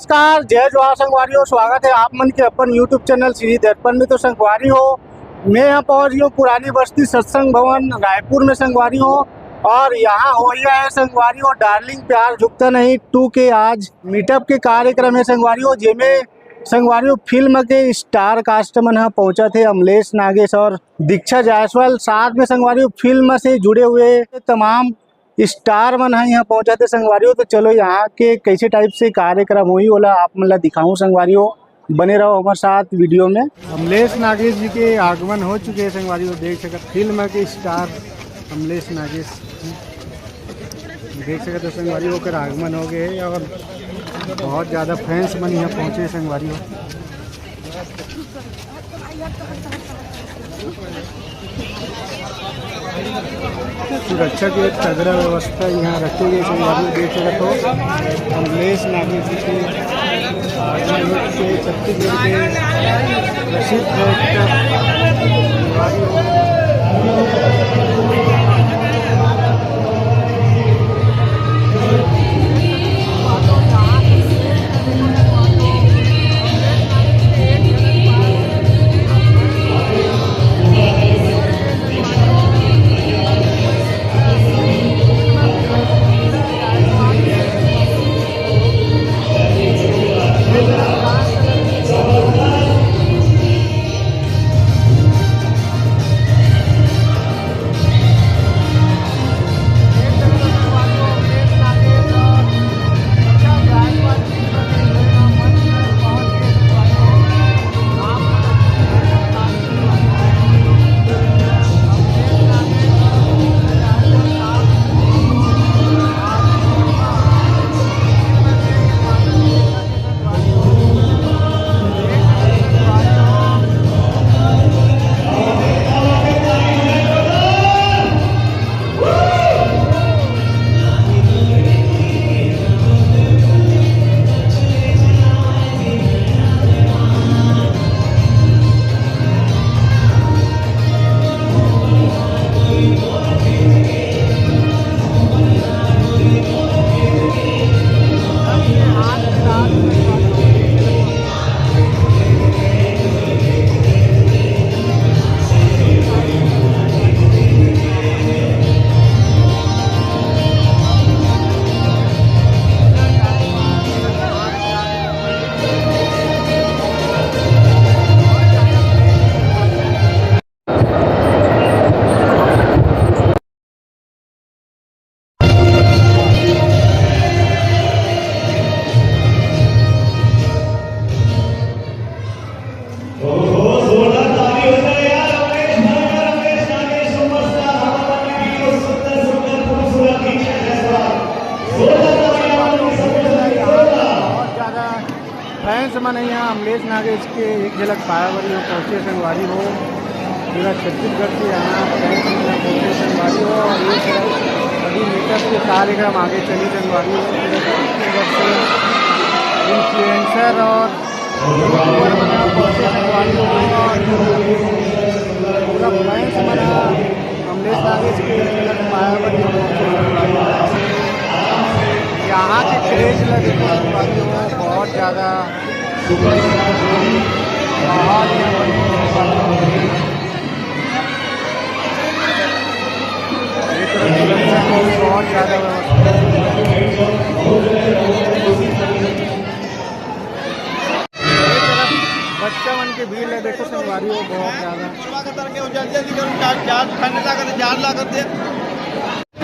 नमस्कार, जय जवाहर संगवारी। स्वागत है आप मन के अपन यूट्यूब चैनल श्री दर्पण में। तो संगवारी हो, मैं यहाँ पहुँच गई हूँ पुरानी बस्ती सत्संग भवन रायपुर में संगवारी हो। और यहाँ हो गया है संगवारी हो डार्लिंग प्यार झुकता नहीं 2 के आज मीटअप के कार्यक्रम है संगवारी हो, जिसमें संगवारी हो फिल्म के स्टार कास्ट मन यहाँ पहुंचा थे अमलेश नागेश और दीक्षा जायसवाल। साथ में संगवारी हो फिल्म से जुड़े हुए तमाम स्टार मन है यहाँ पहुंचा थे संगवारी हो। तो चलो यहाँ के कैसे टाइप से कार्यक्रम हुई बोला आप मतलब दिखाऊं संगवारी हो, बने रहो हमारे साथ वीडियो में। अमलेश नागेश जी के आगमन हो चुके हैं संगवारी हो, देख सकते फिल्म के स्टार अमलेश नागेश देख सकते संगवारी हो कर आगमन हो गए और बहुत ज़्यादा फैंस मन यहाँ पहुँचे संगवारी हो। सुरक्षा की एक तगड़ा व्यवस्था यहाँ रखी गई संगवारी देख सकते हो। अमलेश नागेश जी के छत्तीसगढ़ के प्रसिद्ध फैंस मन यहाँ अमलेश नागेश के एक झलक पायावरी में पहुँचे संगवारी हो। पूरा छत्तीसगढ़ से यहाँ फैंस मन पहुँचे संगवारी हो और ये अभी मीटअप के कार्यक्रम आगे चली संगवारी हो। छत्तीसगढ़ से इन्फ्लुएंसर और पहुँचे संगवारी हो। पूरा फैंस मन अमलेश नागेश के एक झलक पायावरी में पहुँचे संगवारी हो। यहाँ के क्रेज लगे बहुत ज़्यादा बहुत ज़्यादा बच्चा मन के भीड़ है देखो संगवारी हो बहुत ज़्यादा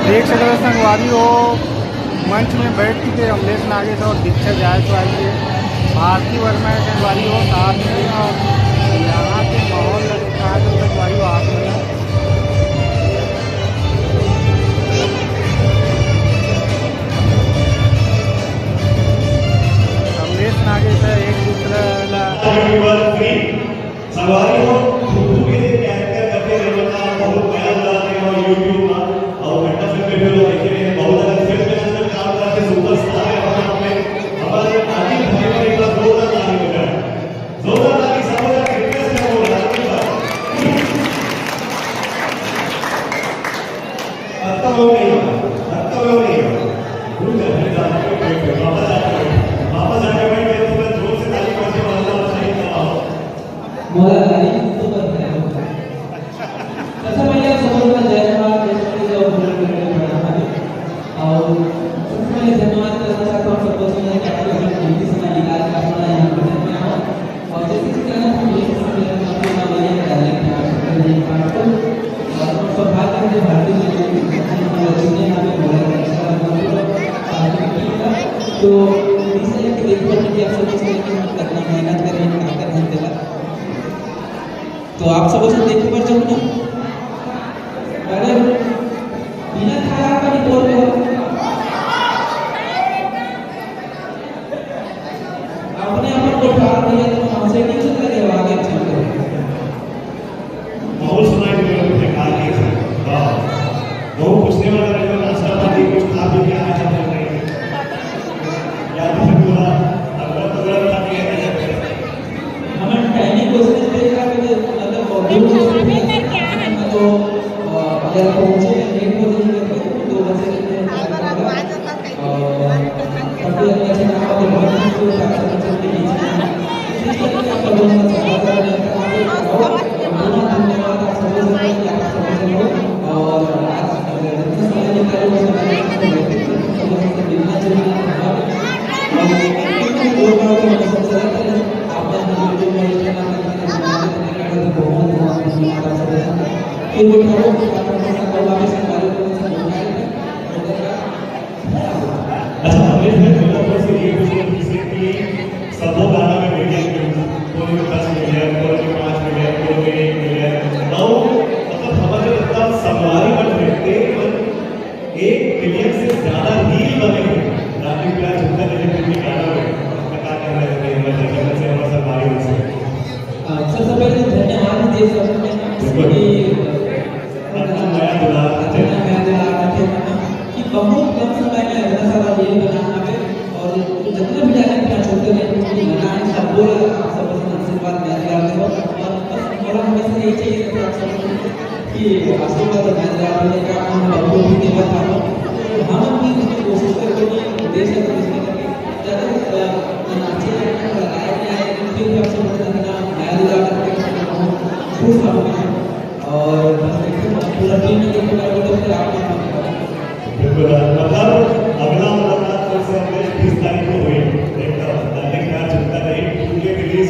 देख सकते संगवारी हो। मंच में बैठ चुके अमलेश नागेश और दीक्षा जायसवाल के भारती वर्मा संगवारी हो साथ में और यहाँ के माहौल दिखा है संगवारी हो आप अमलेश नागेश है एक दूसरा वापस आके बैठ तो इसलिए कि देखो कि आप सब इसलिए कि हम कितना मेहनत कर रहे हैं क्या कर रहे हैं तेरा तो आप सब उसे देख पर जाओ ना अरे बिना खाया का नहीं बोल रहे हो आपने अपन को उठा दिया तो हमसे नहीं चल रहे हो आगे चल रहे माहौल सुना के लोग ने कहा कि वाह वो पूछने वाला रहेगा नाश्ता पानी कुछ खा भी क्या है चल रही है या फिर पूरा अगर अगर था कि हमें पहली कोशिश देखा कि मतलब ऑडियो तो अगर पहुंचे लेट हो जाएंगे तो 2 बजे काफी अच्छा से काम हो रहा है तो अच्छा के नीचे इसलिए आप लोगों का स्वागत है धन्यवाद आप सभी और आज इतना समय निकाले अच्छा हमने फिर लोगों से ये पूछा जिससे कि सबों गाना में मिलियन कोई 10 मिलियन कोई 5 मिलियन कोई 1 मिलियन नौ मतलब हमारे एकदम संवारी बन रहे थे 1 मिलियन से ज्यादा रील बने हुए रानी प्यार झुमका जैसे फिल्मी गाना में क्या कर रहे थे मतलब से हमारे संवारी हो से सबसे पहले धन्यवाद दे सकते हैं कि बहुत कम समय में इतना सारा रील बनाना है और जितने भी जाने का छोटे ने लगाए सब बोला आप सब आशीर्वाद मैं दिया और बस मेरा हमेशा यही चाहिए कि आप सब कि आशीर्वाद मैं दिया आपने का हम आपको भी दे बता हम अपनी इसकी कोशिश करके कि देश का इसमें करके ज़्यादा अच्छे लगाए जाए फिर भी आपसे बता देना मैं दिया करके खुश रहूँगा और बस देखिए पूरा टीम में देखिए तो फिर आप बिल्कुल मतलब अगला मुलाकात फिर से हमने 30 तारीख को हुई एकदम दादी का चिंता नहीं पूरे रिलीज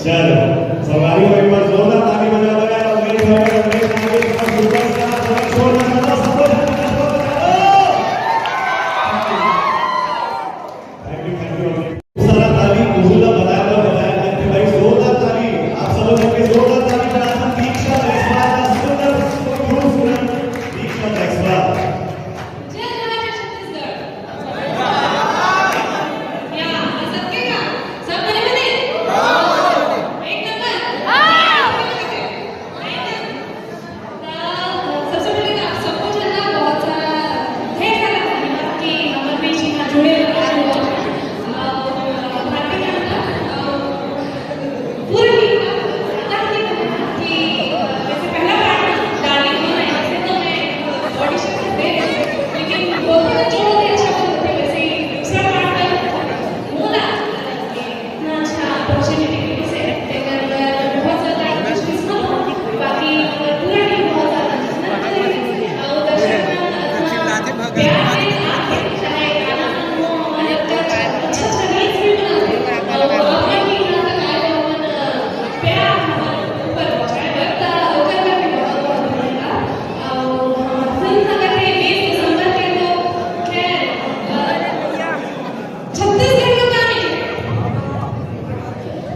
चलो सवारी को एक बार जोरदार ताली बजा लगाए और मेरे भाई और मेरे भाई का सुपरस्टार छोड़ना चाहता सबको थैंक यू सारा ताली मुझे बताया कि भाई जोरदार ताली आप सब लोग के जोरदार ताली बजा दीक्षा एक्सपर्ट सुंदर खूबसूरत दीक्षा एक्सपर्ट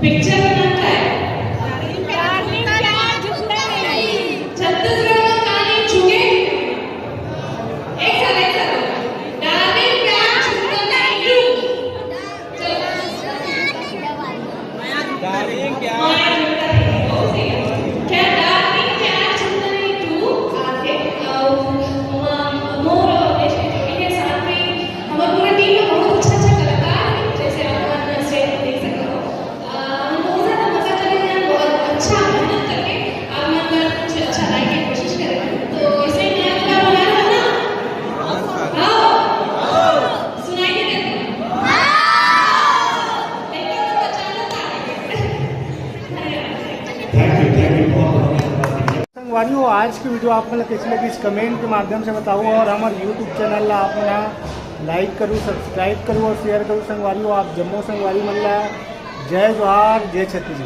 पिक्चर बनाता है छत्तीसगढ़ का काली चुके एक साथ डार्लिंग प्यार छुपता नहीं क्यों डार्लिंग क्या डार्लिंग प्यार छुपता नहीं तू आगे मोर और देश के जोड़ी के साथ में हमारा पूरा टीम में बहुत अच्छा कलाकार है जैसे आप स्टेज देख सकते हो अच्छा मेहनत करके आप मिलकर कुछ अच्छा लाने की कोशिश करें तो इसे मैं अगला बुलाया है ना हाँ सुनाई नहीं देता लेकिन तो थैंक यू बहुत संगवारियों आज की वीडियो आपको कैसी लगी इस कमेंट के माध्यम से बताओ और हमारे यूट्यूब चैनल अपना लाइक करूँ, सब्सक्राइब करूँ और शेयर करूँ संगवारी हो। आप जम्मू संगवारी मन ला जय जोहार, जय छत्तीसगढ़।